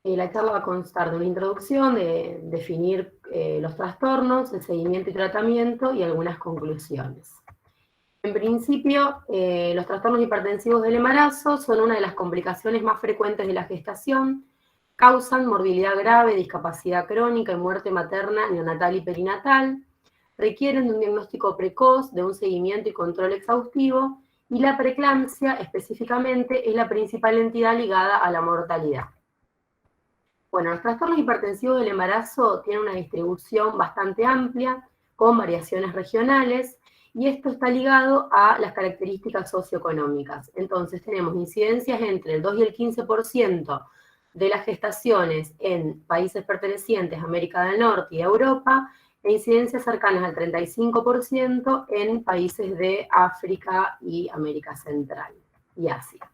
La charla va a constar de una introducción, de definir los trastornos, el seguimiento y tratamiento y algunas conclusiones. En principio, los trastornos hipertensivos del embarazo son una de las complicaciones más frecuentes de la gestación, causan morbilidad grave, discapacidad crónica y muerte materna, neonatal y perinatal, requieren de un diagnóstico precoz, de un seguimiento y control exhaustivo, y la preeclampsia específicamente es la principal entidad ligada a la mortalidad. Bueno, los trastornos hipertensivos del embarazo tienen una distribución bastante amplia, con variaciones regionales, y esto está ligado a las características socioeconómicas. Entonces tenemos incidencias entre el 2 y el 15% de las gestaciones en países pertenecientes a América del Norte y Europa, e incidencias cercanas al 35% en países de África y América Central y Asia.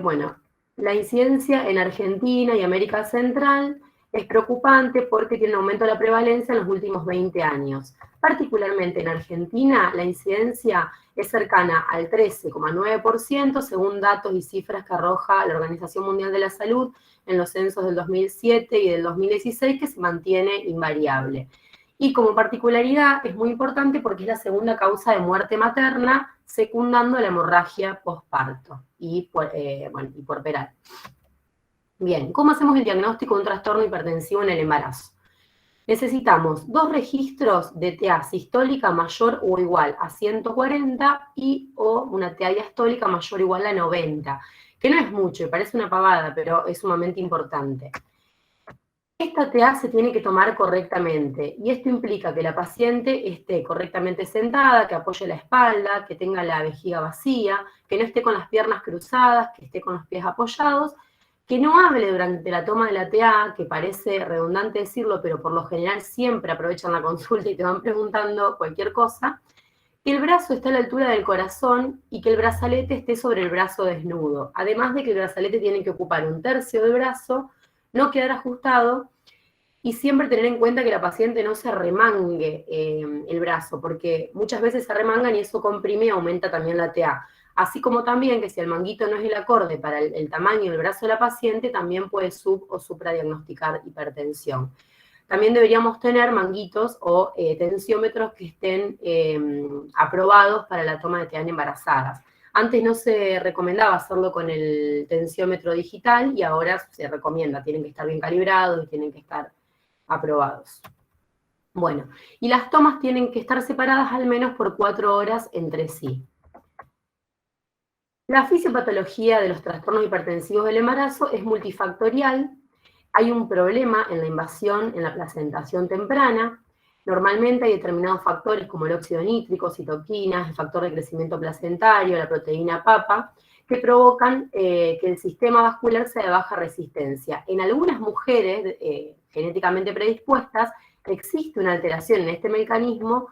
Bueno, la incidencia en Argentina y América Central es preocupante porque tiene un aumento de la prevalencia en los últimos 20 años. Particularmente en Argentina, la incidencia es cercana al 13,9%, según datos y cifras que arroja la Organización Mundial de la Salud en los censos del 2007 y del 2016, que se mantiene invariable. Y como particularidad es muy importante porque es la segunda causa de muerte materna, secundando la hemorragia postparto y puerperal. Bien, ¿cómo hacemos el diagnóstico de un trastorno hipertensivo en el embarazo? Necesitamos 2 registros de TA sistólica mayor o igual a 140 y o una TA diastólica mayor o igual a 90, que no es mucho y parece una pavada, pero es sumamente importante. Esta TA se tiene que tomar correctamente, y esto implica que la paciente esté correctamente sentada, que apoye la espalda, que tenga la vejiga vacía, que no esté con las piernas cruzadas, que esté con los pies apoyados, que no hable durante la toma de la TA, que parece redundante decirlo, pero por lo general siempre aprovechan la consulta y te van preguntando cualquier cosa, que el brazo esté a la altura del corazón y que el brazalete esté sobre el brazo desnudo. Además de que el brazalete tiene que ocupar 1/3 del brazo, no quedar ajustado, y siempre tener en cuenta que la paciente no se remangue el brazo, porque muchas veces se remangan y eso comprime y aumenta también la TA. Así como también que si el manguito no es el acorde para el tamaño del brazo de la paciente, también puede sub o supradiagnosticar hipertensión. También deberíamos tener manguitos o tensiómetros que estén aprobados para la toma de TA en embarazadas. Antes no se recomendaba hacerlo con el tensiómetro digital y ahora se recomienda, tienen que estar bien calibrados y tienen que estar aprobados. Bueno, y las tomas tienen que estar separadas al menos por 4 horas entre sí. La fisiopatología de los trastornos hipertensivos del embarazo es multifactorial. Hay un problema en la invasión en la placentación temprana. Normalmente hay determinados factores como el óxido nítrico, citoquinas, el factor de crecimiento placentario, la proteína papa, que provocan que el sistema vascular sea de baja resistencia. En algunas mujeres genéticamente predispuestas existe una alteración en este mecanismo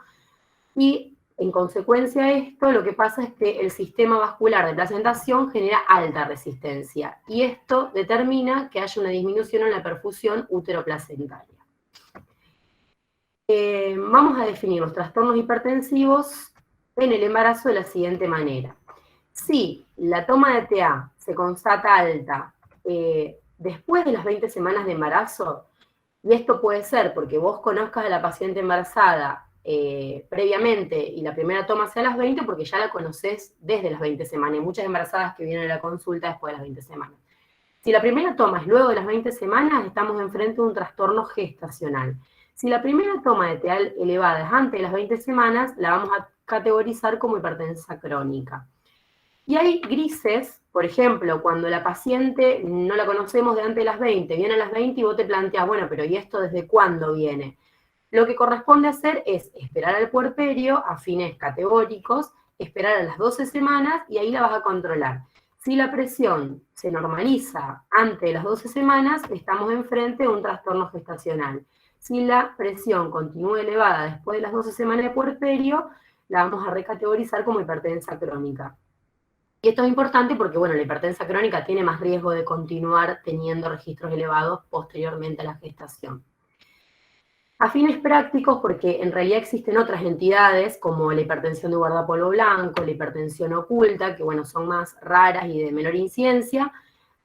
y en consecuencia de esto lo que pasa es que el sistema vascular de placentación genera alta resistencia y esto determina que haya una disminución en la perfusión úteroplacentaria. Vamos a definir los trastornos hipertensivos en el embarazo de la siguiente manera. Si la toma de TA se constata alta después de las 20 semanas de embarazo, y esto puede ser porque vos conozcas a la paciente embarazada previamente y la primera toma sea a las 20 porque ya la conocés desde las 20 semanas. Hay muchas embarazadas que vienen a la consulta después de las 20 semanas. Si la primera toma es luego de las 20 semanas, estamos enfrente de un trastorno gestacional. Si la primera toma de TA elevada es antes de las 20 semanas, la vamos a categorizar como hipertensa crónica. Y hay grises, por ejemplo, cuando la paciente no la conocemos de antes de las 20, viene a las 20 y vos te planteas, bueno, pero ¿y esto desde cuándo viene? Lo que corresponde hacer es esperar al puerperio a fines categóricos, esperar a las 12 semanas y ahí la vas a controlar. Si la presión se normaliza antes de las 12 semanas, estamos enfrente de un trastorno gestacional. Si la presión continúa elevada después de las 12 semanas de puerperio, la vamos a recategorizar como hipertensa crónica. Y esto es importante porque, bueno, la hipertensa crónica tiene más riesgo de continuar teniendo registros elevados posteriormente a la gestación. A fines prácticos, porque en realidad existen otras entidades como la hipertensión de guardapolvo blanco, la hipertensión oculta, que bueno, son más raras y de menor incidencia,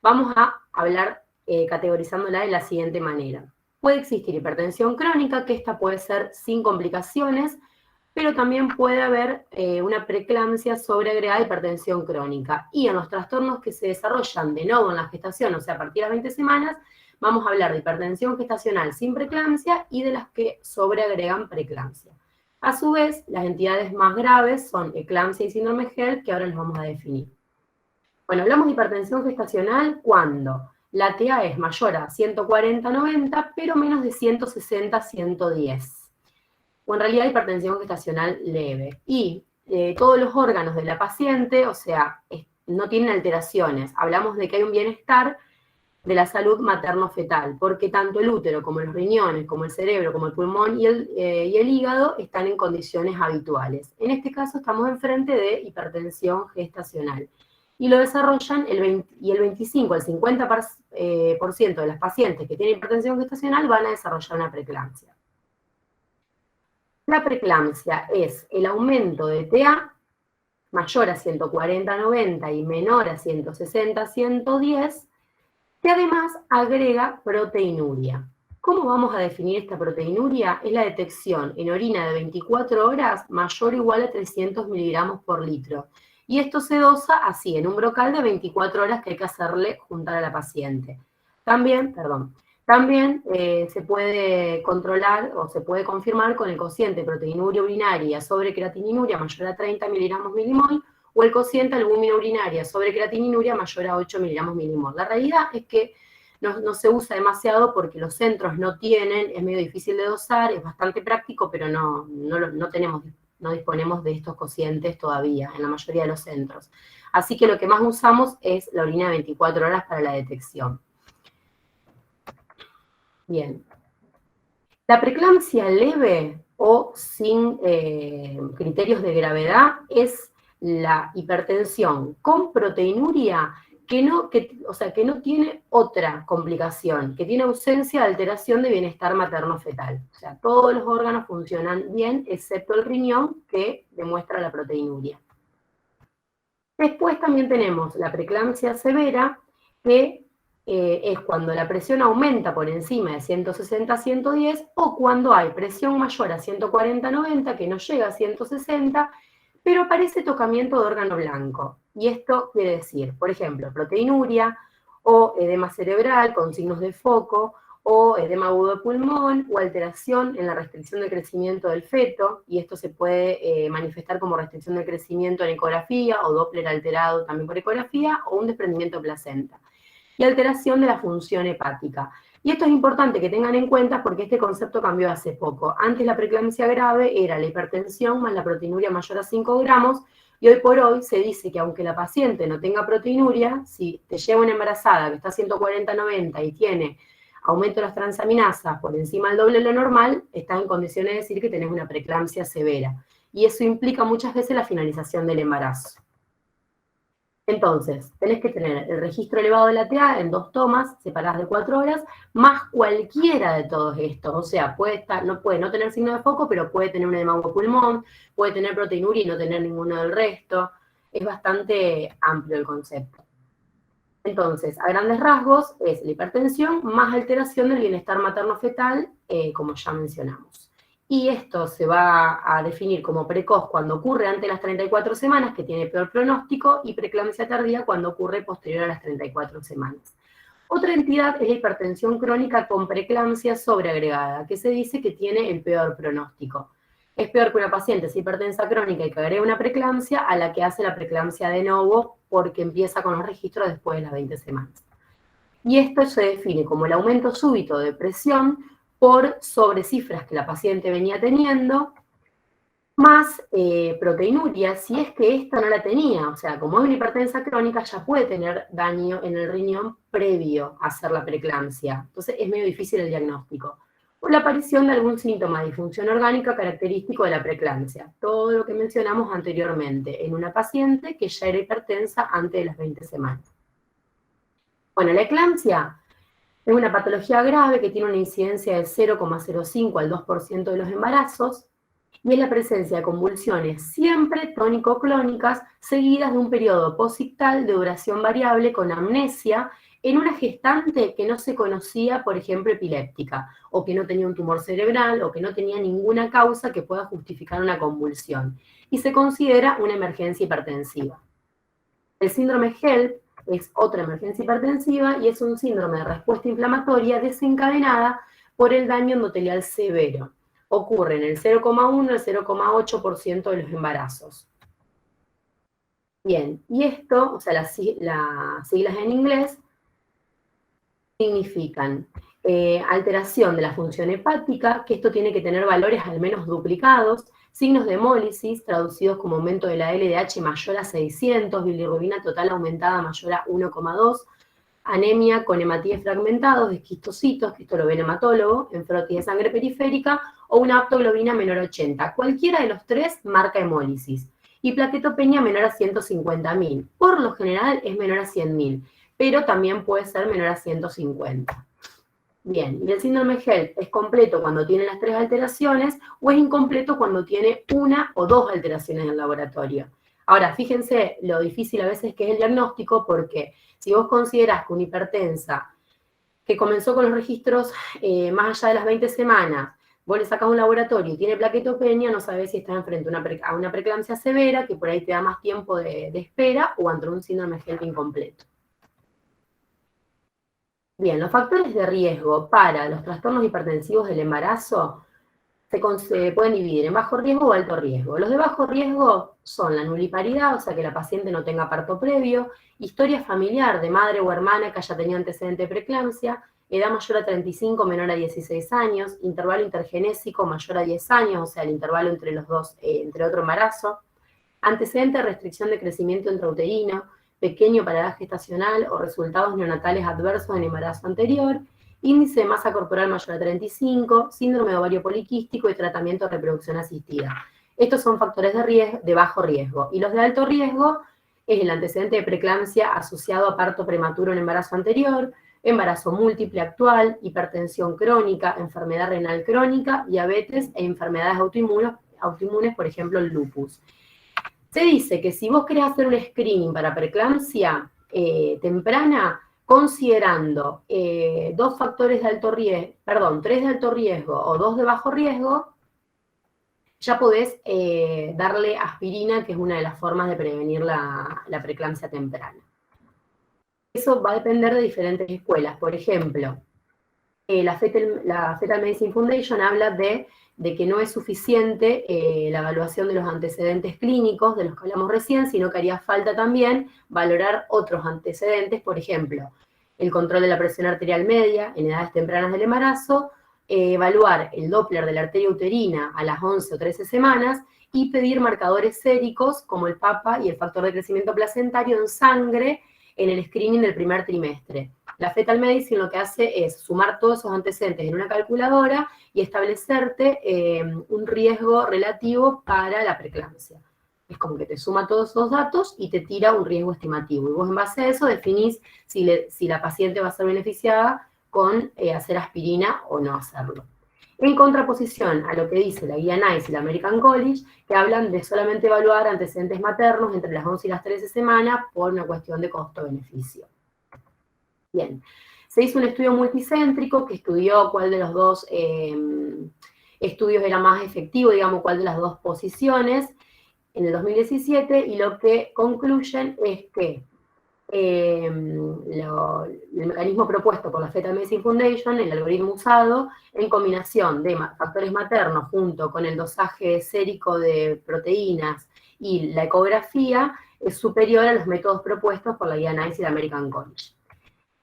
vamos a hablar categorizándola de la siguiente manera. Puede existir hipertensión crónica, que esta puede ser sin complicaciones, pero también puede haber una preeclampsia sobreagregada de hipertensión crónica. Y en los trastornos que se desarrollan de nuevo en la gestación, o sea, a partir de las 20 semanas, vamos a hablar de hipertensión gestacional sin preeclampsia y de las que sobreagregan preeclampsia. A su vez, las entidades más graves son eclampsia y síndrome HELLP, que ahora les vamos a definir. Bueno, hablamos de hipertensión gestacional cuando la TA es mayor a 140-90, pero menos de 160-110. O en realidad hipertensión gestacional leve. Y todos los órganos de la paciente, o sea, no tienen alteraciones. Hablamos de que hay un bienestar de la salud materno-fetal, porque tanto el útero como los riñones, como el cerebro, como el pulmón y el hígado están en condiciones habituales. En este caso estamos enfrente de hipertensión gestacional. Y lo desarrollan el 25 al 50% de las pacientes que tienen hipertensión gestacional van a desarrollar una preeclampsia. La preeclampsia es el aumento de TA mayor a 140-90 y menor a 160-110, que además agrega proteinuria. ¿Cómo vamos a definir esta proteinuria? Es la detección en orina de 24 horas mayor o igual a 300 miligramos por litro. Y esto se dosa así, en un brocal de 24 horas que hay que hacerle juntar a la paciente. También se puede controlar o se puede confirmar con el cociente proteinuria urinaria sobre creatininuria mayor a 30 miligramos milimol o el cociente albúmina urinaria sobre creatininuria mayor a 8 miligramos milimol. La realidad es que no se usa demasiado porque los centros no tienen, es medio difícil de dosar, es bastante práctico, pero no disponemos de estos cocientes todavía en la mayoría de los centros. Así que lo que más usamos es la orina de 24 horas para la detección. Bien. La preeclampsia leve o sin criterios de gravedad es la hipertensión con proteinuria que no tiene otra complicación, que tiene ausencia de alteración de bienestar materno-fetal. O sea, todos los órganos funcionan bien, excepto el riñón, que demuestra la proteinuria. Después también tenemos la preeclampsia severa, que es cuando la presión aumenta por encima de 160-110 o cuando hay presión mayor a 140-90, que no llega a 160, pero aparece tocamiento de órgano blanco. Y esto quiere decir, por ejemplo, proteinuria o edema cerebral con signos de foco, o edema agudo de pulmón, o alteración en la restricción de crecimiento del feto, y esto se puede manifestar como restricción de crecimiento en ecografía, o Doppler alterado también por ecografía, o un desprendimiento de placenta. Y alteración de la función hepática. Y esto es importante que tengan en cuenta porque este concepto cambió hace poco. Antes la preeclampsia grave era la hipertensión más la proteinuria mayor a 5 gramos, y hoy por hoy se dice que aunque la paciente no tenga proteinuria, si te lleva una embarazada que está a 140-90 y tiene aumento de las transaminasas por encima del doble de lo normal, estás en condiciones de decir que tenés una preeclampsia severa. Y eso implica muchas veces la finalización del embarazo. Entonces, tenés que tener el registro elevado de la TA en 2 tomas, separadas de 4 horas, más cualquiera de todos estos. O sea, puede no tener signo de foco, pero puede tener un edema de pulmón, puede tener proteinuria y no tener ninguno del resto. Es bastante amplio el concepto. Entonces, a grandes rasgos, es la hipertensión más alteración del bienestar materno-fetal, como ya mencionamos. Y esto se va a definir como precoz cuando ocurre antes de las 34 semanas, que tiene peor pronóstico, y preeclampsia tardía cuando ocurre posterior a las 34 semanas. Otra entidad es la hipertensión crónica con preeclampsia sobreagregada, que se dice que tiene el peor pronóstico. Es peor que una paciente es hipertensa crónica y que agrega una preeclampsia a la que hace la preeclampsia de novo porque empieza con los registros después de las 20 semanas. Y esto se define como el aumento súbito de presión por sobrecifras que la paciente venía teniendo, más proteinuria, si es que esta no la tenía. O sea, como es una hipertensa crónica, ya puede tener daño en el riñón previo a hacer la preeclampsia. Entonces es medio difícil el diagnóstico. O la aparición de algún síntoma de disfunción orgánica característico de la preeclampsia. Todo lo que mencionamos anteriormente en una paciente que ya era hipertensa antes de las 20 semanas. Bueno, la eclampsia es una patología grave que tiene una incidencia de 0,05 al 2% de los embarazos, y es la presencia de convulsiones siempre tónico-clónicas seguidas de un periodo posictal de duración variable con amnesia en una gestante que no se conocía, por ejemplo, epiléptica, o que no tenía un tumor cerebral, o que no tenía ninguna causa que pueda justificar una convulsión, y se considera una emergencia hipertensiva. El síndrome HELP es otra emergencia hipertensiva y es un síndrome de respuesta inflamatoria desencadenada por el daño endotelial severo. Ocurre en el 0,1 al 0,8% de los embarazos. Bien, y esto, o sea, las siglas en inglés significan alteración de la función hepática, que esto tiene que tener valores al menos duplicados, signos de hemólisis, traducidos como aumento de la LDH mayor a 600, bilirrubina total aumentada mayor a 1,2, anemia con hematíes fragmentados, esquistocitos, que esto lo ve el hematólogo, enfrotis de sangre periférica, o una aptoglobina menor a 80. Cualquiera de los tres marca hemólisis. Y plaquetopenia menor a 150.000. Por lo general es menor a 100.000, pero también puede ser menor a 150. Bien, y el síndrome HELP es completo cuando tiene las tres alteraciones o es incompleto cuando tiene una o dos alteraciones en el laboratorio. Ahora, fíjense lo difícil a veces que es el diagnóstico, porque si vos considerás que una hipertensa que comenzó con los registros más allá de las 20 semanas, vos le sacás un laboratorio y tiene plaquetopenia, no sabés si está enfrente a una preeclampsia severa, que por ahí te da más tiempo de espera, o ante un síndrome HELP incompleto. Bien, los factores de riesgo para los trastornos hipertensivos del embarazo se pueden dividir en bajo riesgo o alto riesgo. Los de bajo riesgo son la nuliparidad, o sea que la paciente no tenga parto previo, historia familiar de madre o hermana que haya tenido antecedente de preeclampsia, edad mayor a 35, menor a 16 años, intervalo intergenésico mayor a 10 años, o sea, el intervalo entre los dos, entre otro embarazo, antecedente de restricción de crecimiento intrauterino, pequeño para edad gestacional o resultados neonatales adversos en embarazo anterior, índice de masa corporal mayor a 35, síndrome de ovario poliquístico y tratamiento de reproducción asistida. Estos son factores de bajo riesgo. Y los de alto riesgo es el antecedente de preeclampsia asociado a parto prematuro en embarazo anterior, embarazo múltiple actual, hipertensión crónica, enfermedad renal crónica, diabetes e enfermedades autoinmunes, por ejemplo, el lupus. Se dice que si vos querés hacer un screening para preeclampsia temprana, considerando dos factores de alto riesgo, perdón, 3 de alto riesgo o 2 de bajo riesgo, ya podés darle aspirina, que es una de las formas de prevenir la preeclampsia temprana. Eso va a depender de diferentes escuelas. Por ejemplo, la Fetal Medicine Foundation habla de que no es suficiente la evaluación de los antecedentes clínicos de los que hablamos recién, sino que haría falta también valorar otros antecedentes, por ejemplo, el control de la presión arterial media en edades tempranas del embarazo, evaluar el Doppler de la arteria uterina a las 11 o 13 semanas y pedir marcadores séricos como el PAPA y el factor de crecimiento placentario en sangre en el screening del primer trimestre. La Fetal Medicine lo que hace es sumar todos esos antecedentes en una calculadora y establecerte un riesgo relativo para la preeclampsia. Es como que te suma todos esos datos y te tira un riesgo estimativo. Y vos en base a eso definís si la paciente va a ser beneficiada con hacer aspirina o no hacerlo. En contraposición a lo que dice la guía NICE y la American College, que hablan de solamente evaluar antecedentes maternos entre las 11 y las 13 semanas por una cuestión de costo-beneficio. Bien, se hizo un estudio multicéntrico que estudió cuál de los dos estudios era más efectivo, digamos, cuál de las dos posiciones en el 2017, y lo que concluyen es que el mecanismo propuesto por la Fetal Medicine Foundation, el algoritmo usado, en combinación de factores maternos junto con el dosaje sérico de proteínas y la ecografía, es superior a los métodos propuestos por la guía NICE y la American College,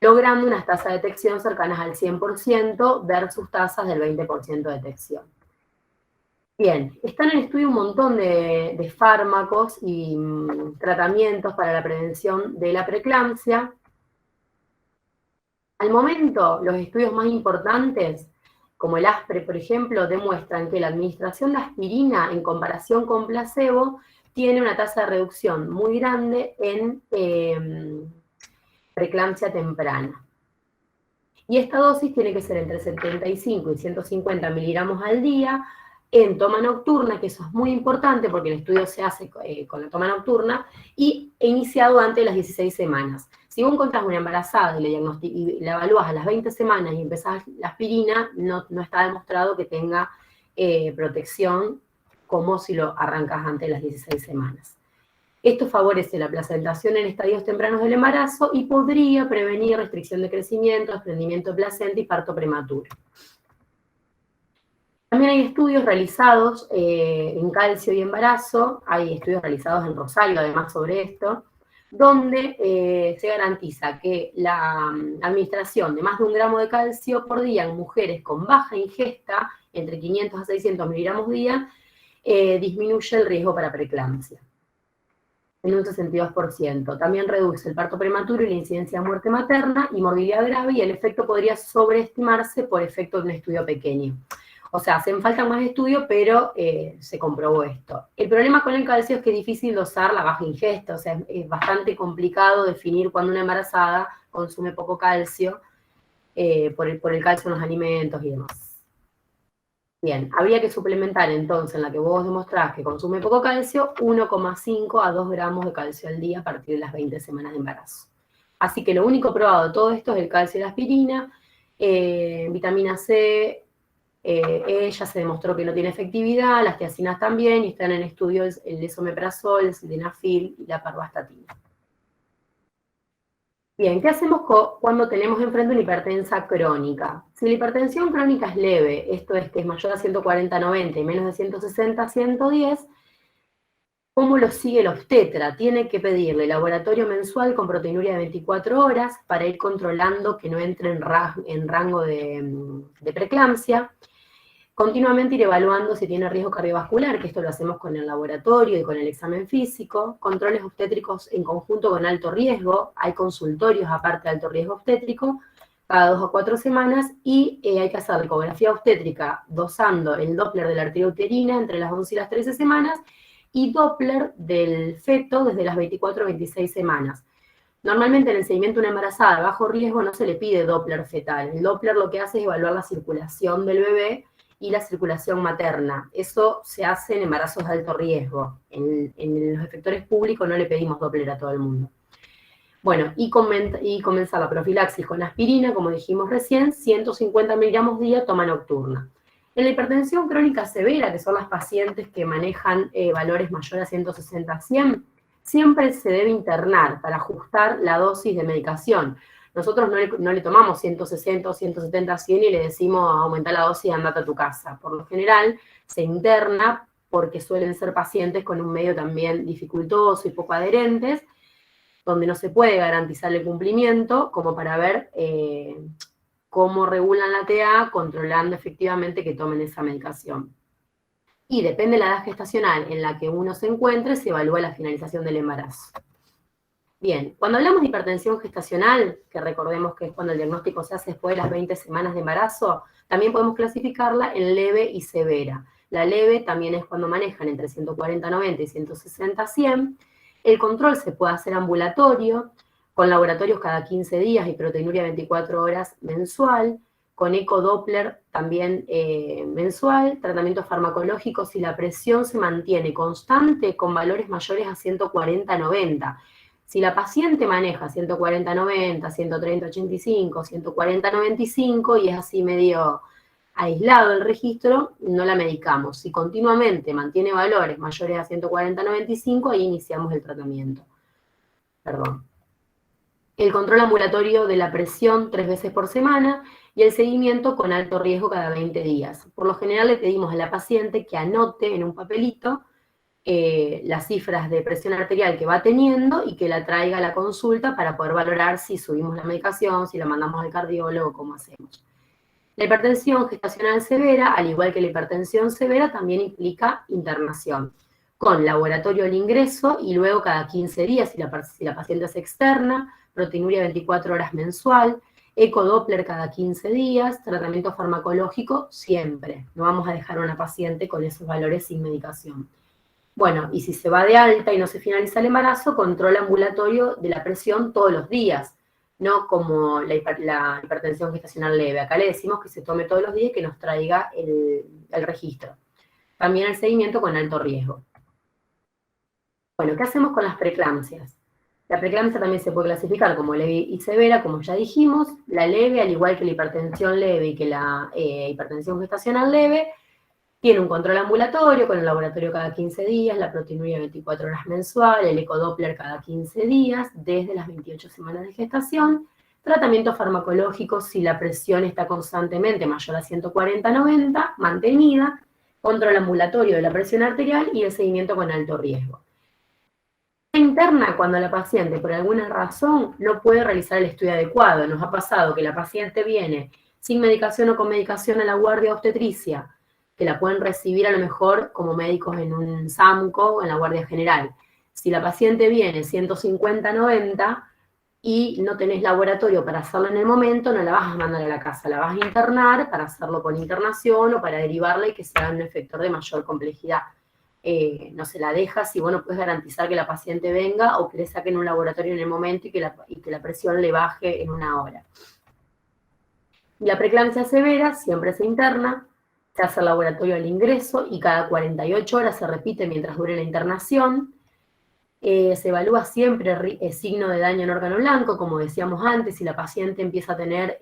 logrando unas tasas de detección cercanas al 100% versus tasas del 20% de detección. Bien, están en estudio un montón de fármacos y tratamientos para la prevención de la preeclampsia. Al momento, los estudios más importantes, como el ASPRE, por ejemplo, demuestran que la administración de aspirina en comparación con placebo tiene una tasa de reducción muy grande en preeclampsia temprana. Y esta dosis tiene que ser entre 75 y 150 miligramos al día en toma nocturna, que eso es muy importante porque el estudio se hace con la toma nocturna, y iniciado antes de las 16 semanas. Si vos encontrás una embarazada y la evalúas a las 20 semanas y empezás la aspirina, no está demostrado que tenga protección como si lo arrancas antes de las 16 semanas. Esto favorece la placentación en estadios tempranos del embarazo y podría prevenir restricción de crecimiento, desprendimiento de placenta y parto prematuro. También hay estudios realizados en calcio y embarazo, hay estudios realizados en Rosario además sobre esto, donde se garantiza que la administración de más de 1 gramo de calcio por día en mujeres con baja ingesta, entre 500 a 600 miligramos día, disminuye el riesgo para preeclampsia en un 62%. También reduce el parto prematuro y la incidencia de muerte materna y morbilidad grave, y el efecto podría sobreestimarse por efecto de un estudio pequeño. O sea, hacen falta más estudios, pero se comprobó esto. El problema con el calcio es que es difícil dosar la baja ingesta, o sea, es bastante complicado definir cuando una embarazada consume poco calcio por el calcio en los alimentos y demás. Bien, habría que suplementar entonces en la que vos demostrás que consume poco calcio, 1,5 a 2 gramos de calcio al día a partir de las 20 semanas de embarazo. Así que lo único probado de todo esto es el calcio y la aspirina, vitamina C, ya se demostró que no tiene efectividad, las tiacinas también, y están en estudios el esomeprazol, el sildenafil y la parvastatina. Bien, ¿qué hacemos cuando tenemos enfrente una hipertensa crónica? Si la hipertensión crónica es leve, esto es que es mayor a 140/90 y menos de 160/110, ¿cómo lo sigue el obstetra? Tiene que pedirle laboratorio mensual con proteinuria de 24 horas para ir controlando que no entre en rango de preeclampsia. Continuamente ir evaluando si tiene riesgo cardiovascular, que esto lo hacemos con el laboratorio y con el examen físico, controles obstétricos en conjunto con alto riesgo, hay consultorios aparte de alto riesgo obstétrico, cada 2 o 4 semanas, y hay que hacer ecografía obstétrica dosando el Doppler de la arteria uterina entre las 11 y las 13 semanas, y Doppler del feto desde las 24 o 26 semanas. Normalmente en el seguimiento de una embarazada de bajo riesgo no se le pide Doppler fetal, el Doppler lo que hace es evaluar la circulación del bebé y la circulación materna. Eso se hace en embarazos de alto riesgo. En los efectores públicos no le pedimos Doppler a todo el mundo. Bueno, y comenzar la profilaxis con aspirina, como dijimos recién, 150 miligramos día, toma nocturna. En la hipertensión crónica severa, que son las pacientes que manejan valores mayores a 160/100, siempre se debe internar para ajustar la dosis de medicación. Nosotros no le tomamos 160 o 170/100 y le decimos aumenta la dosis y andate a tu casa. Por lo general se interna porque suelen ser pacientes con un medio también dificultoso y poco adherentes, donde no se puede garantizar el cumplimiento, como para ver cómo regulan la TA, controlando efectivamente que tomen esa medicación. Y depende de la edad gestacional en la que uno se encuentre, se evalúa la finalización del embarazo. Bien, cuando hablamos de hipertensión gestacional, que recordemos que es cuando el diagnóstico se hace después de las 20 semanas de embarazo, también podemos clasificarla en leve y severa. La leve también es cuando manejan entre 140/90 y 160/100. El control se puede hacer ambulatorio, con laboratorios cada 15 días y proteinuria 24 horas mensual, con ecodoppler también mensual, tratamientos farmacológicos si la presión se mantiene constante con valores mayores a 140/90. Si la paciente maneja 140/90, 130/85, 140/95 y es así medio aislado el registro, no la medicamos. Si continuamente mantiene valores mayores a 140/95, ahí iniciamos el tratamiento. Perdón. El control ambulatorio de la presión 3 veces por semana y el seguimiento con alto riesgo cada 20 días. Por lo general le pedimos a la paciente que anote en un papelito las cifras de presión arterial que va teniendo y que la traiga a la consulta para poder valorar si subimos la medicación, si la mandamos al cardiólogo, cómo hacemos. La hipertensión gestacional severa, al igual que la hipertensión severa, también implica internación, con laboratorio al ingreso y luego cada 15 días, si la paciente es externa, proteinuria 24 horas mensual, ecodoppler cada 15 días, tratamiento farmacológico siempre. No vamos a dejar a una paciente con esos valores sin medicación. Bueno, y si se va de alta y no se finaliza el embarazo, control ambulatorio de la presión todos los días, no como la hipertensión gestacional leve. Acá le decimos que se tome todos los días y que nos traiga el registro. También el seguimiento con alto riesgo. Bueno, ¿qué hacemos con las preeclampsias? La preeclampsia también se puede clasificar como leve y severa, como ya dijimos. La leve, al igual que la hipertensión leve y que la hipertensión gestacional leve, tiene un control ambulatorio con el laboratorio cada 15 días, la proteinuria 24 horas mensual, el ecodoppler cada 15 días, desde las 28 semanas de gestación, tratamiento farmacológico si la presión está constantemente mayor a 140/90, mantenida, control ambulatorio de la presión arterial y el seguimiento con alto riesgo. Interna cuando la paciente por alguna razón no puede realizar el estudio adecuado. Nos ha pasado que la paciente viene sin medicación o con medicación a la guardia obstetricia, que la pueden recibir a lo mejor como médicos en un SAMCO o en la guardia general. Si la paciente viene 150/90 y no tenés laboratorio para hacerlo en el momento, no la vas a mandar a la casa, la vas a internar para hacerlo con internación o para derivarla y que sea un efector de mayor complejidad. No se la deja si vos no puedes garantizar que la paciente venga o que le saquen un laboratorio en el momento y que la presión le baje en una hora. La preeclampsia severa siempre se interna, se hace el laboratorio al ingreso y cada 48 horas se repite mientras dure la internación. Se evalúa siempre el signo de daño en órgano blanco, como decíamos antes, si la paciente empieza a tener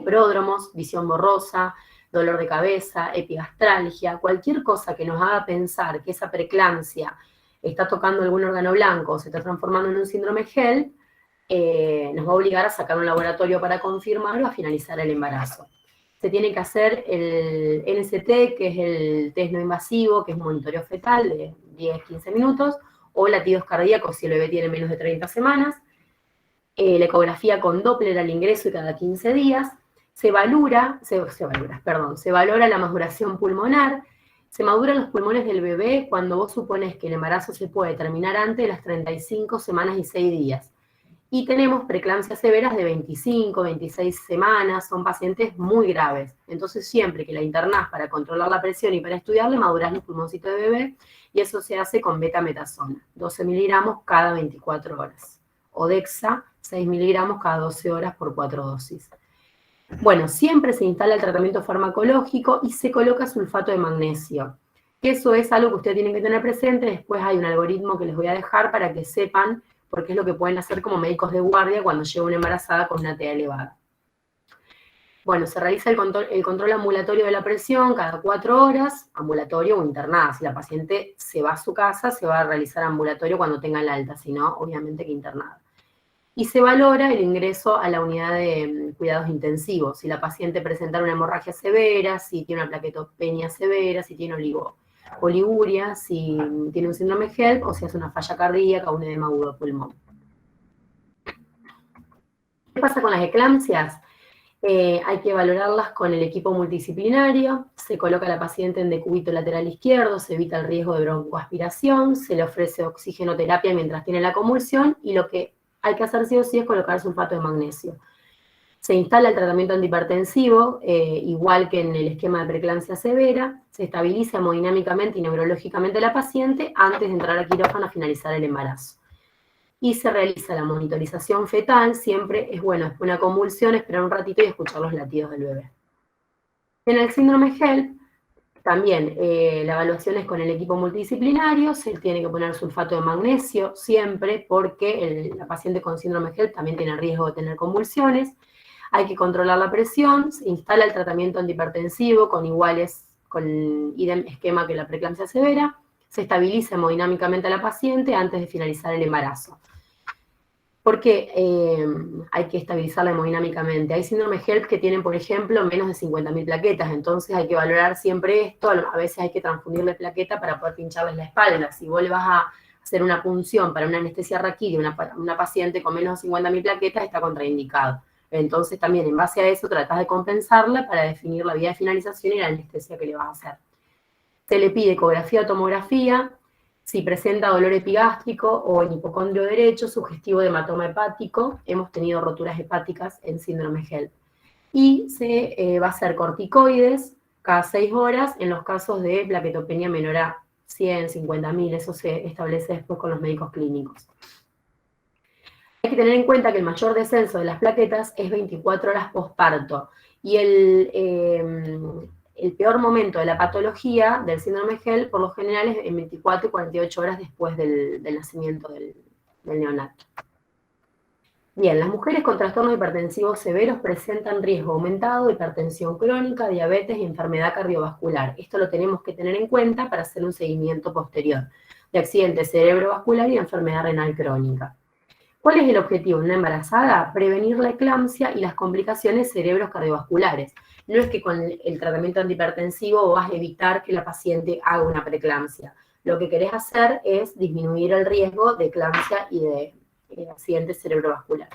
pródromos, visión borrosa, dolor de cabeza, epigastralgia, cualquier cosa que nos haga pensar que esa preeclampsia está tocando algún órgano blanco o se está transformando en un síndrome HELLP, nos va a obligar a sacar un laboratorio para confirmarlo, a finalizar el embarazo. Se tiene que hacer el NST, que es el test no invasivo, que es un monitoreo fetal de 10-15 minutos, o latidos cardíacos si el bebé tiene menos de 30 semanas, la ecografía con Doppler al ingreso y cada 15 días, se valora la maduración pulmonar, se maduran los pulmones del bebé cuando vos supones que el embarazo se puede terminar antes de las 35 semanas y 6 días. Y tenemos preeclampsias severas de 25, 26 semanas, son pacientes muy graves. Entonces siempre que la internás para controlar la presión y para estudiarle, madurás los pulmoncitos de bebé y eso se hace con betametasona, 12 miligramos cada 24 horas. O Dexa, 6 miligramos cada 12 horas por 4 dosis. Bueno, siempre se instala el tratamiento farmacológico y se coloca sulfato de magnesio. Eso es algo que ustedes tienen que tener presente. Después hay un algoritmo que les voy a dejar para que sepan porque es lo que pueden hacer como médicos de guardia cuando llega una embarazada con una TA elevada. Bueno, se realiza el control ambulatorio de la presión cada 4 horas, ambulatorio o internada. Si la paciente se va a su casa, se va a realizar ambulatorio cuando tenga el alta, si no, obviamente que internada. Y se valora el ingreso a la unidad de cuidados intensivos. Si la paciente presenta una hemorragia severa, si tiene una plaquetopenia severa, si tiene oliguria, si tiene un síndrome HELLP o si hace una falla cardíaca o un edema agudo de pulmón. ¿Qué pasa con las eclampsias? Hay que valorarlas con el equipo multidisciplinario, se coloca a la paciente en decúbito lateral izquierdo, se evita el riesgo de broncoaspiración, se le ofrece oxigenoterapia mientras tiene la convulsión y lo que hay que hacer sí o sí es colocar sulfato de magnesio. Se instala el tratamiento antihipertensivo, igual que en el esquema de preeclampsia severa, se estabiliza hemodinámicamente y neurológicamente la paciente antes de entrar al quirófano a finalizar el embarazo. Y se realiza la monitorización fetal, siempre es bueno después de una convulsión esperar un ratito y escuchar los latidos del bebé. En el síndrome HELLP, también la evaluación es con el equipo multidisciplinario, se tiene que poner sulfato de magnesio siempre porque la paciente con síndrome HELLP también tiene riesgo de tener convulsiones. Hay que controlar la presión, se instala el tratamiento antihipertensivo con idem esquema que la preeclampsia severa, se estabiliza hemodinámicamente a la paciente antes de finalizar el embarazo. ¿Por qué hay que estabilizarla hemodinámicamente? Hay síndrome HELLP que tienen, por ejemplo, menos de 50.000 plaquetas, entonces hay que valorar siempre esto, a veces hay que transfundirle plaqueta para poder pincharles la espalda. Si vos le vas a hacer una punción para una anestesia raquídea a una paciente con menos de 50.000 plaquetas, está contraindicado. Entonces también en base a eso tratás de compensarla para definir la vía de finalización y la anestesia que le vas a hacer. Se le pide ecografía o tomografía, si presenta dolor epigástrico o en hipocondrio derecho, sugestivo de hematoma hepático, hemos tenido roturas hepáticas en síndrome HELLP. Y se va a hacer corticoides cada 6 horas en los casos de plaquetopenia menor a 100, 50.000, eso se establece después con los médicos clínicos. Hay que tener en cuenta que el mayor descenso de las plaquetas es 24 horas posparto y el peor momento de la patología del síndrome HELLP por lo general es en 24 y 48 horas después del nacimiento del del neonato. Bien, las mujeres con trastornos hipertensivos severos presentan riesgo aumentado de hipertensión crónica, diabetes y enfermedad cardiovascular. Esto lo tenemos que tener en cuenta para hacer un seguimiento posterior de accidente cerebrovascular y enfermedad renal crónica. ¿Cuál es el objetivo de una embarazada? Prevenir la eclampsia y las complicaciones cerebrocardiovasculares. No es que con el tratamiento antihipertensivo vas a evitar que la paciente haga una preeclampsia. Lo que querés hacer es disminuir el riesgo de eclampsia y de accidente cerebrovascular.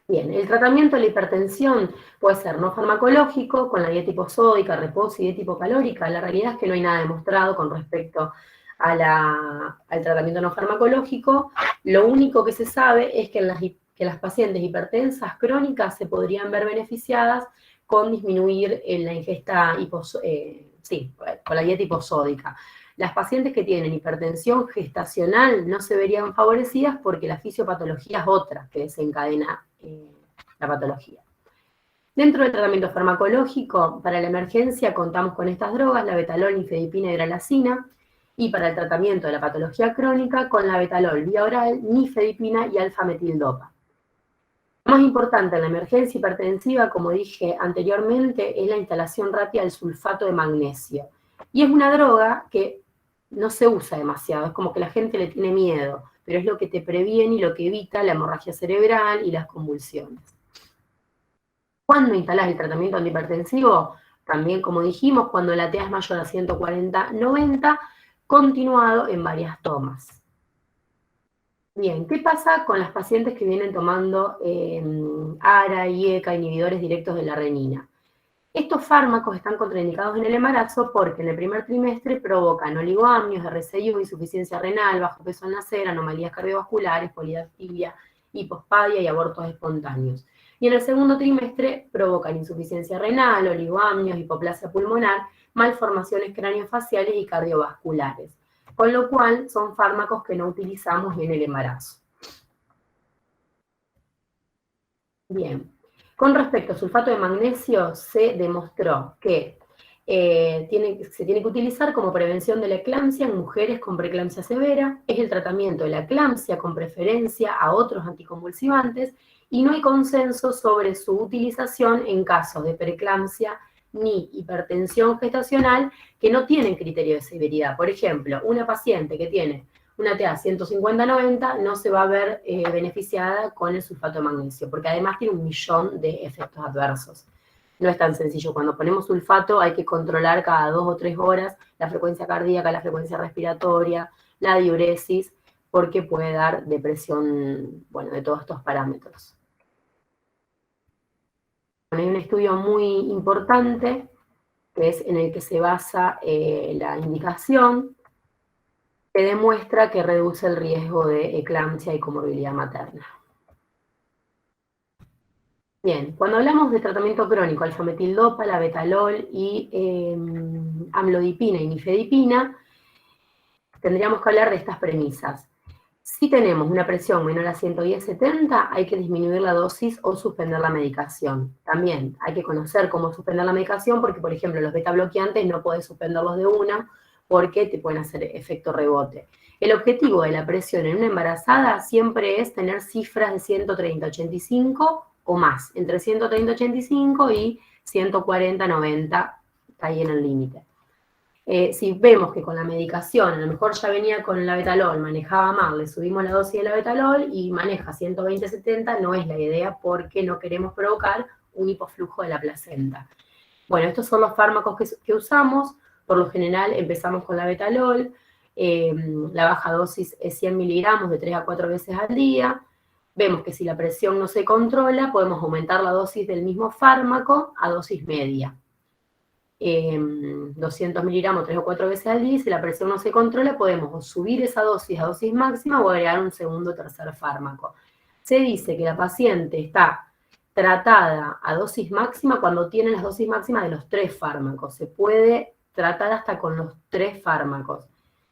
Bien, el tratamiento de la hipertensión puede ser no farmacológico, con la dieta hiposódica, reposo y dieta hipocalórica. La realidad es que no hay nada demostrado con respecto al tratamiento no farmacológico. Lo único que se sabe es que las pacientes hipertensas crónicas se podrían ver beneficiadas con disminuir la ingesta con la dieta hiposódica. Las pacientes que tienen hipertensión gestacional no se verían favorecidas porque la fisiopatología es otra que desencadena la patología. Dentro del tratamiento farmacológico, para la emergencia contamos con estas drogas, la betalol, nifedipina y dralacina, y para el tratamiento de la patología crónica con la betalol vía oral, nifedipina y alfametildopa. Lo más importante en la emergencia hipertensiva, como dije anteriormente, es la instalación rápida del sulfato de magnesio. Y es una droga que no se usa demasiado, es como que la gente le tiene miedo, pero es lo que te previene y lo que evita la hemorragia cerebral y las convulsiones. ¿Cuándo instalás el tratamiento antihipertensivo? También, como dijimos, cuando la TA es mayor a 140/90, continuado en varias tomas. Bien, ¿qué pasa con las pacientes que vienen tomando ARA, IECA, inhibidores directos de la renina? Estos fármacos están contraindicados en el embarazo porque en el primer trimestre provocan oligoamnios, RCI, insuficiencia renal, bajo peso al nacer, anomalías cardiovasculares, polidactilia, hipospadia y abortos espontáneos. Y en el segundo trimestre provocan insuficiencia renal, oligoamnios, hipoplasia pulmonar, malformaciones craneofaciales y cardiovasculares. Con lo cual son fármacos que no utilizamos en el embarazo. Bien. Con respecto al sulfato de magnesio, se demostró que se tiene que utilizar como prevención de la eclampsia en mujeres con preeclampsia severa, es el tratamiento de la eclampsia con preferencia a otros anticonvulsivantes, y no hay consenso sobre su utilización en casos de preeclampsia ni hipertensión gestacional que no tienen criterio de severidad. Por ejemplo, una paciente que tiene una TA 150/90 no se va a ver beneficiada con el sulfato de magnesio, porque además tiene 1.000.000 de efectos adversos. No es tan sencillo. Cuando ponemos sulfato hay que controlar cada 2 o 3 horas la frecuencia cardíaca, la frecuencia respiratoria, la diuresis, porque puede dar depresión, bueno, de todos estos parámetros. Bueno, hay un estudio muy importante que es en el que se basa la indicación, que demuestra que reduce el riesgo de eclampsia y comorbilidad materna. Bien, cuando hablamos de tratamiento crónico, alfametildopa, la betalol y amlodipina y nifedipina, tendríamos que hablar de estas premisas. Si tenemos una presión menor a 110/70, hay que disminuir la dosis o suspender la medicación. También hay que conocer cómo suspender la medicación porque, por ejemplo, los beta bloqueantes no puedes suspenderlos de una porque te pueden hacer efecto rebote. El objetivo de la presión en una embarazada siempre es tener cifras de 130/85 o más, entre 130/85 y 140/90, está ahí en el límite. Si vemos que con la medicación, a lo mejor ya venía con la betalol, manejaba mal, le subimos la dosis de la betalol y maneja 120/70, no es la idea porque no queremos provocar un hipoflujo de la placenta. Bueno, estos son los fármacos que usamos. Por lo general empezamos con la betalol, la baja dosis es 100 miligramos de 3 a 4 veces al día. Vemos que si la presión no se controla, podemos aumentar la dosis del mismo fármaco a dosis media. 200 miligramos 3 o 4 veces al día, y si la presión no se controla, podemos subir esa dosis a dosis máxima o agregar un segundo o tercer fármaco. Se dice que la paciente está tratada a dosis máxima cuando tiene las dosis máximas de los 3 fármacos. Se puede tratar hasta con los 3 fármacos.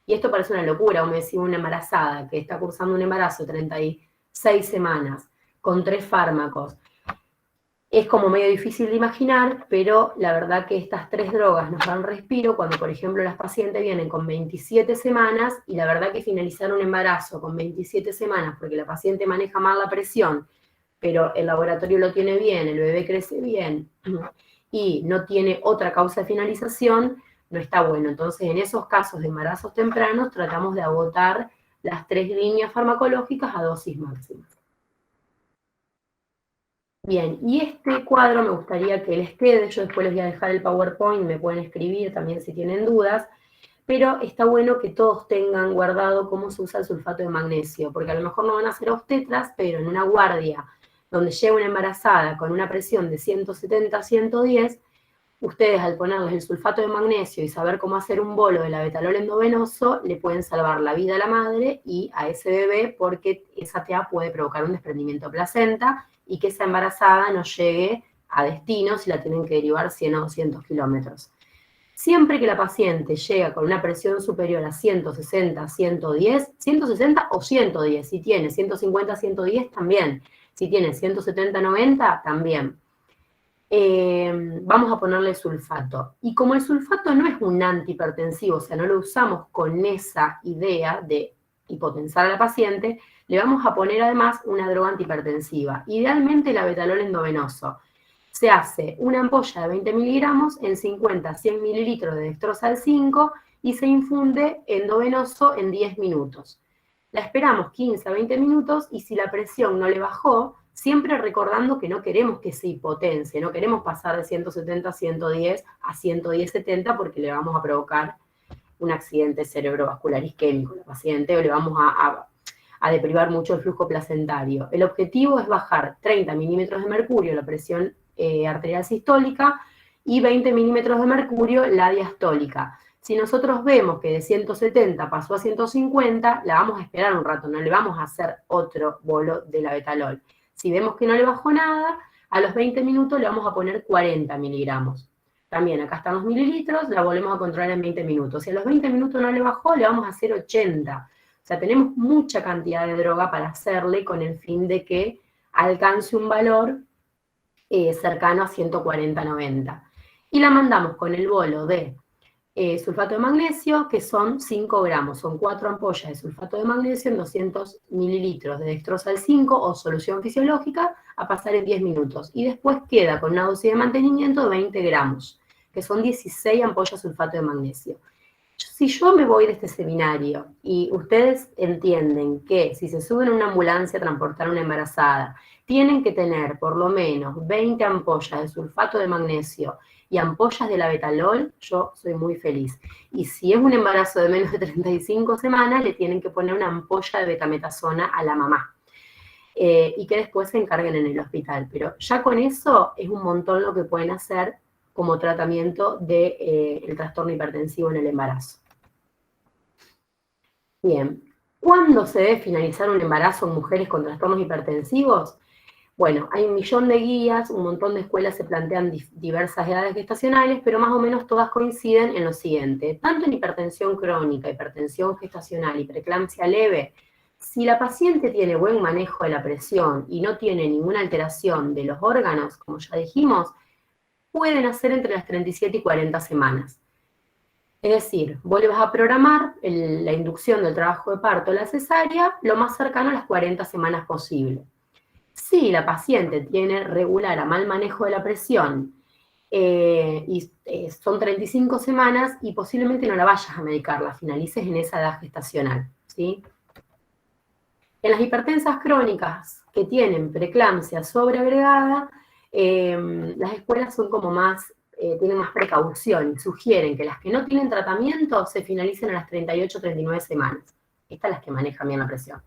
Y esto parece una locura. Me decía una embarazada que está cursando un embarazo de 36 semanas con 3 fármacos. Es como medio difícil de imaginar, pero la verdad que estas 3 drogas nos dan respiro cuando, por ejemplo, las pacientes vienen con 27 semanas y la verdad que finalizar un embarazo con 27 semanas porque la paciente maneja mal la presión, pero el laboratorio lo tiene bien, el bebé crece bien y no tiene otra causa de finalización, no está bueno. Entonces, en esos casos de embarazos tempranos, tratamos de agotar las 3 líneas farmacológicas a dosis máxima. Bien, y este cuadro me gustaría que les quede, yo después les voy a dejar el PowerPoint, me pueden escribir también si tienen dudas, pero está bueno que todos tengan guardado cómo se usa el sulfato de magnesio, porque a lo mejor no van a ser obstetras, pero en una guardia donde llega una embarazada con una presión de 170 a 110, ustedes al ponerles el sulfato de magnesio y saber cómo hacer un bolo de la betalol endovenoso, le pueden salvar la vida a la madre y a ese bebé, porque esa TA puede provocar un desprendimiento de placenta y que esa embarazada no llegue a destino si la tienen que derivar 100 o 200 kilómetros. Siempre que la paciente llega con una presión superior a 160, 110, 160 o 110, si tiene 150, 110 también, si tiene 170, 90 también. Vamos a ponerle sulfato. Y como el sulfato no es un antihipertensivo, o sea, no lo usamos con esa idea de hipotensar a la paciente, le vamos a poner además una droga antihipertensiva, idealmente la betalol endovenoso. Se hace una ampolla de 20 miligramos en 50 a 100 mililitros de dextrosal 5 y se infunde endovenoso en 10 minutos. La esperamos 15 a 20 minutos y si la presión no le bajó, siempre recordando que no queremos que se hipotense, no queremos pasar de 170 a 110 a 110-70 porque le vamos a provocar un accidente cerebrovascular isquémico a la paciente o le vamos a deprivar mucho el flujo placentario. El objetivo es bajar 30 milímetros de mercurio la presión arterial sistólica y 20 milímetros de mercurio la diastólica. Si nosotros vemos que de 170 pasó a 150, la vamos a esperar un rato, no le vamos a hacer otro bolo de la betalol. Si vemos que no le bajó nada, a los 20 minutos le vamos a poner 40 miligramos. También acá están los mililitros, la volvemos a controlar en 20 minutos. Si a los 20 minutos no le bajó, le vamos a hacer 80. O sea, tenemos mucha cantidad de droga para hacerle con el fin de que alcance un valor cercano a 140-90. Y la mandamos con el bolo de sulfato de magnesio, que son 5 gramos, son 4 ampollas de sulfato de magnesio en 200 mililitros de dextrosal 5 o solución fisiológica a pasar en 10 minutos. Y después queda con una dosis de mantenimiento de 20 gramos, que son 16 ampollas de sulfato de magnesio. Si yo me voy de este seminario y ustedes entienden que si se suben a una ambulancia a transportar a una embarazada, tienen que tener por lo menos 20 ampollas de sulfato de magnesio y ampollas de la betalol, yo soy muy feliz. Y si es un embarazo de menos de 35 semanas, le tienen que poner una ampolla de betametasona a la mamá. Y que después se encarguen en el hospital. Pero ya con eso es un montón lo que pueden hacer como tratamiento del trastorno hipertensivo en el embarazo. Bien, ¿cuándo se debe finalizar un embarazo en mujeres con trastornos hipertensivos? Bueno, hay un millón de guías, un montón de escuelas se plantean diversas edades gestacionales, pero más o menos todas coinciden en lo siguiente. Tanto en hipertensión crónica, hipertensión gestacional y preeclampsia leve, si la paciente tiene buen manejo de la presión y no tiene ninguna alteración de los órganos, como ya dijimos, pueden hacer entre las 37 y 40 semanas. Es decir, vos le vas a programar la inducción del trabajo de parto, la cesárea, lo más cercano a las 40 semanas posible. Si la paciente tiene regular a mal manejo de la presión son 35 semanas y posiblemente no la vayas a medicar, la finalices en esa edad gestacional, ¿sí? En las hipertensas crónicas que tienen preeclampsia sobreagregada, las escuelas son como más, tienen más precaución y sugieren que las que no tienen tratamiento se finalicen a las 38 o 39 semanas. Estas las que manejan bien la presión.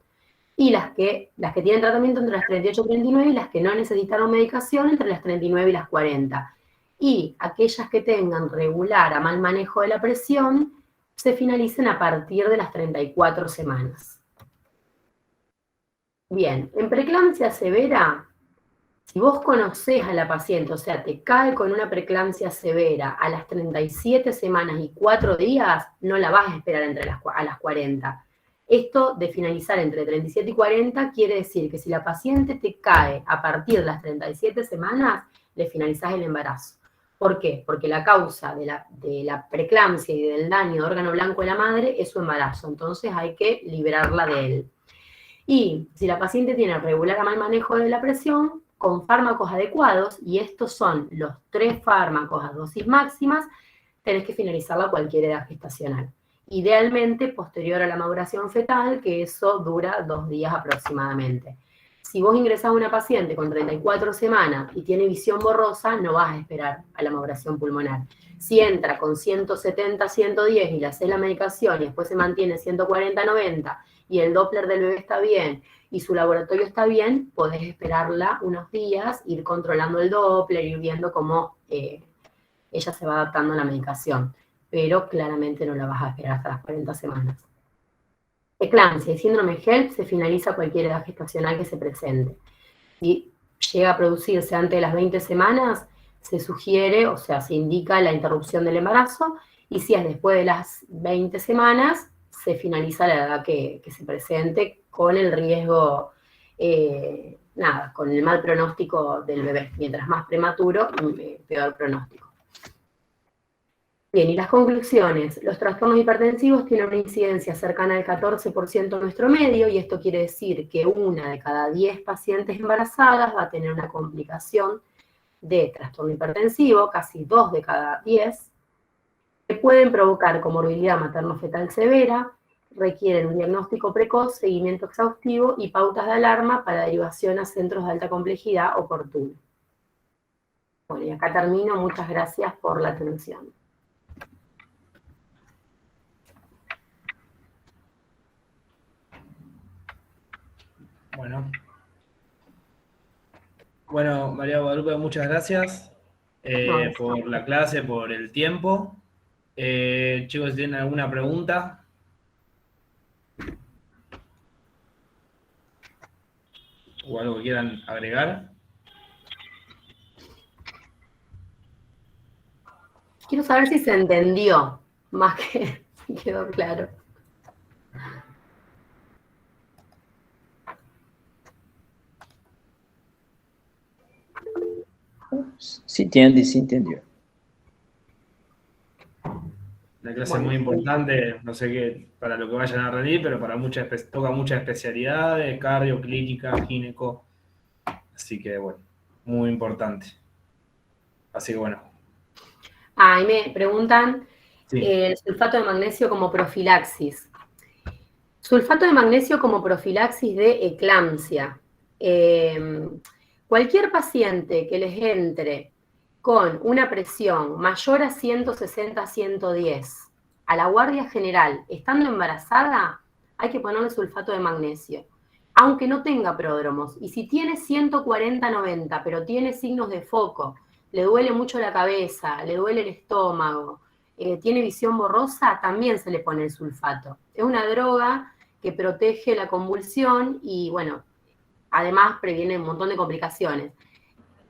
Y las que tienen tratamiento entre las 38 y 39 y las que no necesitaron medicación entre las 39 y las 40. Y aquellas que tengan regular a mal manejo de la presión se finalicen a partir de las 34 semanas. Bien, en preeclampsia severa, si vos conocés a la paciente, o sea, te cae con una preeclampsia severa a las 37 semanas y 4 días, no la vas a esperar a las 40. Esto de finalizar entre 37 y 40 quiere decir que si la paciente te cae a partir de las 37 semanas, le finalizás el embarazo. ¿Por qué? Porque la causa de la preeclampsia y del daño de órgano blanco de la madre es su embarazo, entonces hay que liberarla de él. Y si la paciente tiene regular a mal manejo de la presión, con fármacos adecuados, y estos son los 3 fármacos a dosis máximas, tenés que finalizarla a cualquier edad gestacional. Idealmente posterior a la maduración fetal, que eso dura 2 días aproximadamente. Si vos ingresás a una paciente con 34 semanas y tiene visión borrosa, no vas a esperar a la maduración pulmonar. Si entra con 170, 110 y le haces la medicación y después se mantiene 140, 90 y el Doppler del bebé está bien y su laboratorio está bien, podés esperarla unos días, ir controlando el Doppler, ir viendo cómo ella se va adaptando a la medicación, pero claramente no la vas a esperar hasta las 40 semanas. Eclampsia y síndrome HELLP se finaliza a cualquier edad gestacional que se presente. Si llega a producirse antes de las 20 semanas, se sugiere, o sea, se indica la interrupción del embarazo, y si es después de las 20 semanas, se finaliza la edad que se presente con el riesgo, con el mal pronóstico del bebé. Mientras más prematuro, peor pronóstico. Bien, y las conclusiones. Los trastornos hipertensivos tienen una incidencia cercana al 14% en nuestro medio, y esto quiere decir que 1 de cada 10 pacientes embarazadas va a tener una complicación de trastorno hipertensivo, casi 2 de cada 10, que pueden provocar comorbilidad materno-fetal severa, requieren un diagnóstico precoz, seguimiento exhaustivo y pautas de alarma para derivación a centros de alta complejidad oportunos. Bueno, y acá termino. Muchas gracias por la atención. Bueno, María Guadalupe, muchas gracias por la clase, por el tiempo. Chicos, si tienen alguna pregunta. O algo que quieran agregar. Quiero saber si se entendió, más que si quedó claro. Sí entiende, sí entendió. La clase es muy importante, no sé qué para lo que vayan a rendir, pero para toca muchas especialidades, cardio, clínica, gineco. Así que, bueno, muy importante. Así que, bueno. Ahí me preguntan sí. El sulfato de magnesio como profilaxis. Sulfato de magnesio como profilaxis de eclampsia. Cualquier paciente que les entre con una presión mayor a 160-110 a la guardia general, estando embarazada, hay que ponerle sulfato de magnesio, aunque no tenga pródromos. Y si tiene 140-90, pero tiene signos de foco, le duele mucho la cabeza, le duele el estómago, tiene visión borrosa, también se le pone el sulfato. Es una droga que protege la convulsión y, bueno, además previene un montón de complicaciones.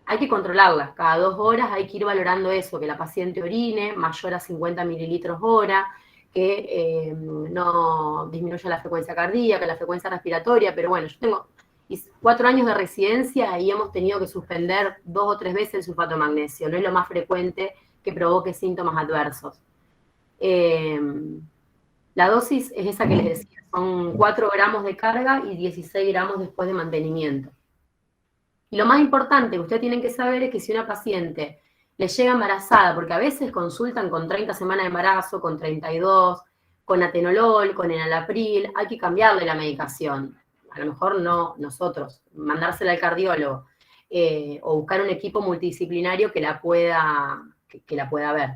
Hay que controlarlas, cada 2 horas hay que ir valorando eso, que la paciente orine mayor a 50 mililitros hora, que no disminuya la frecuencia cardíaca, la frecuencia respiratoria, pero bueno, yo tengo 4 años de residencia y hemos tenido que suspender 2 o 3 veces el sulfato de magnesio, no es lo más frecuente que provoque síntomas adversos. La dosis es esa que les decía, son 4 gramos de carga y 16 gramos después de mantenimiento. Y lo más importante que ustedes tienen que saber es que si una paciente le llega embarazada, porque a veces consultan con 30 semanas de embarazo, con 32, con atenolol, con enalapril, hay que cambiarle la medicación. A lo mejor no nosotros, mandársela al cardiólogo, o buscar un equipo multidisciplinario que la pueda ver.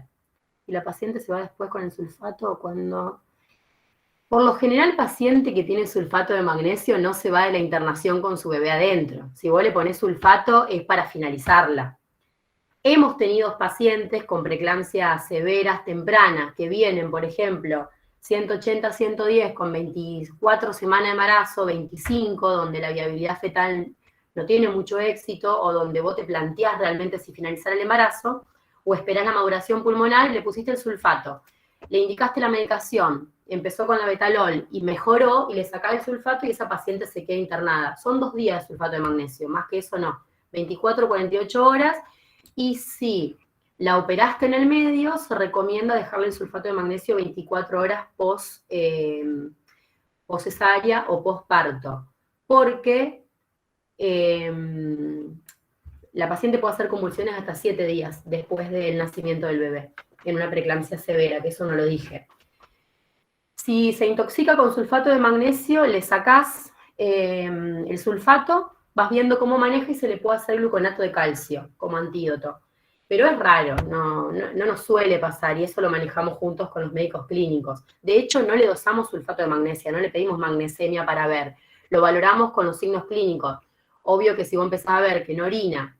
Y la paciente se va después con el sulfato cuando... Por lo general, el paciente que tiene sulfato de magnesio no se va de la internación con su bebé adentro. Si vos le ponés sulfato es para finalizarla. Hemos tenido pacientes con preeclampsias severas tempranas que vienen, por ejemplo, 180, 110 con 24 semanas de embarazo, 25, donde la viabilidad fetal no tiene mucho éxito, o donde vos te planteás realmente si finalizar el embarazo, o esperás la maduración pulmonar y le pusiste el sulfato. Le indicaste la medicación, empezó con la betalol y mejoró, y le sacás el sulfato y esa paciente se queda internada. Son 2 días de sulfato de magnesio, más que eso no. 24 o 48 horas, y si la operaste en el medio, se recomienda dejarle el sulfato de magnesio 24 horas post cesárea o postparto, porque la paciente puede hacer convulsiones hasta 7 días después del nacimiento del bebé, en una preeclampsia severa, que eso no lo dije. Si se intoxica con sulfato de magnesio, le sacás el sulfato, vas viendo cómo maneja y se le puede hacer gluconato de calcio como antídoto. Pero es raro, no nos suele pasar, y eso lo manejamos juntos con los médicos clínicos. De hecho, no le dosamos sulfato de magnesia, no le pedimos magnesemia para ver. Lo valoramos con los signos clínicos. Obvio que si vos empezás a ver que no orina,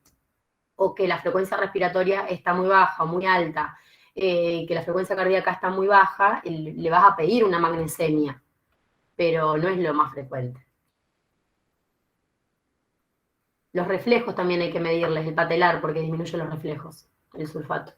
o que la frecuencia respiratoria está muy baja o muy alta, que la frecuencia cardíaca está muy baja, le vas a pedir una magnesemia, pero no es lo más frecuente. Los reflejos también hay que medirles, el patelar, porque disminuye los reflejos, el sulfato.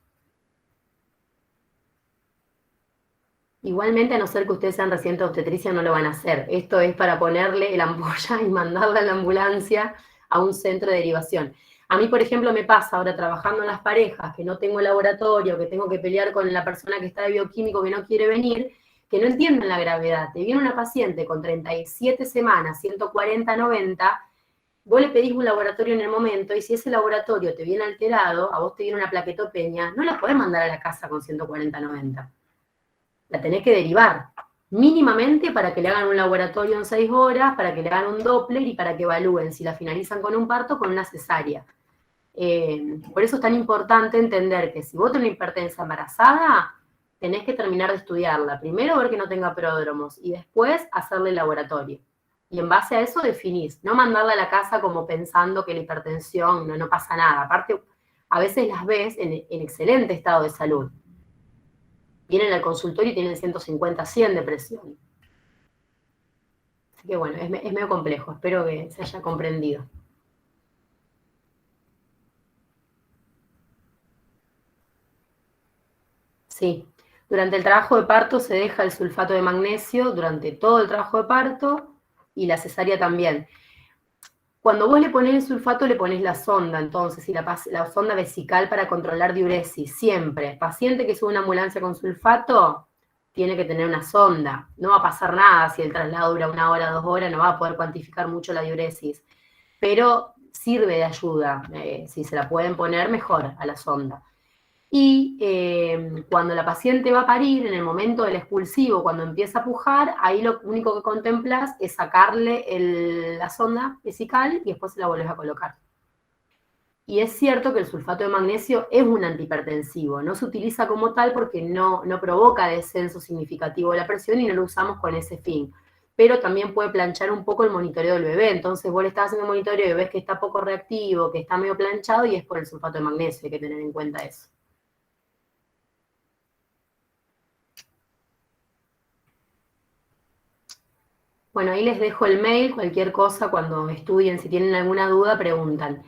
Igualmente, a no ser que ustedes sean residentes de obstetricia, no lo van a hacer. Esto es para ponerle la ampolla y mandarla a la ambulancia a un centro de derivación. A mí, por ejemplo, me pasa ahora trabajando en las parejas, que no tengo laboratorio, que tengo que pelear con la persona que está de bioquímico que no quiere venir, que no entienden la gravedad. Te viene una paciente con 37 semanas, 140, 90, vos le pedís un laboratorio en el momento, y si ese laboratorio te viene alterado, a vos te viene una plaquetopenia, no la podés mandar a la casa con 140, 90. La tenés que derivar, mínimamente para que le hagan un laboratorio en 6 horas, para que le hagan un Doppler y para que evalúen si la finalizan con un parto o con una cesárea. Por eso es tan importante entender que si vos tenés una hipertensa embarazada, tenés que terminar de estudiarla. Primero ver que no tenga pródromos y después hacerle el laboratorio. Y en base a eso definís, no mandarla a la casa como pensando que la hipertensión no pasa nada. Aparte, a veces las ves en excelente estado de salud. Vienen al consultorio y tienen 150, 100 de presión. Así que bueno, es medio complejo, espero que se haya comprendido. Sí, durante el trabajo de parto se deja el sulfato de magnesio durante todo el trabajo de parto y la cesárea también. Cuando vos le ponés el sulfato, le ponés la sonda, entonces, y la sonda vesical para controlar diuresis, siempre. Paciente que sube una ambulancia con sulfato, tiene que tener una sonda. No va a pasar nada si el traslado dura 1 hora, 2 horas, no va a poder cuantificar mucho la diuresis. Pero sirve de ayuda, si se la pueden poner mejor a la sonda. Y cuando la paciente va a parir, en el momento del expulsivo, cuando empieza a pujar, ahí lo único que contemplas es sacarle la sonda vesical y después se la volvés a colocar. Y es cierto que el sulfato de magnesio es un antihipertensivo, no se utiliza como tal porque no provoca descenso significativo de la presión y no lo usamos con ese fin. Pero también puede planchar un poco el monitoreo del bebé, entonces vos le estás haciendo monitoreo y ves que está poco reactivo, que está medio planchado, y es por el sulfato de magnesio, hay que tener en cuenta eso. Bueno, ahí les dejo el mail, cualquier cosa, cuando estudien, si tienen alguna duda, preguntan.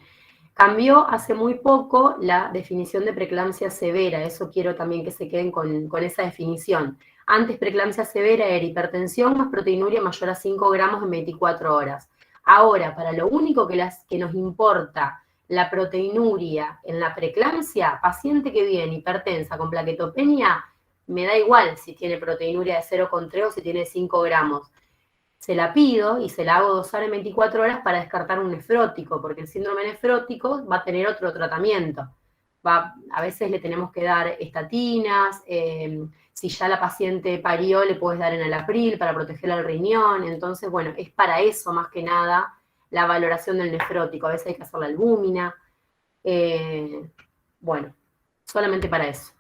Cambió hace muy poco la definición de preeclampsia severa, eso quiero también que se queden con esa definición. Antes preeclampsia severa era hipertensión más proteinuria mayor a 5 gramos en 24 horas. Ahora, para lo único que nos importa la proteinuria en la preeclampsia, paciente que viene hipertensa con plaquetopenia, me da igual si tiene proteinuria de 0,3 o si tiene 5 gramos. Se la pido y se la hago dosar en 24 horas para descartar un nefrótico, porque el síndrome nefrótico va a tener otro tratamiento. A veces le tenemos que dar estatinas, si ya la paciente parió, le puedes dar enalapril para proteger el riñón. Entonces, bueno, es para eso más que nada la valoración del nefrótico. A veces hay que hacer la albúmina. Bueno, solamente para eso.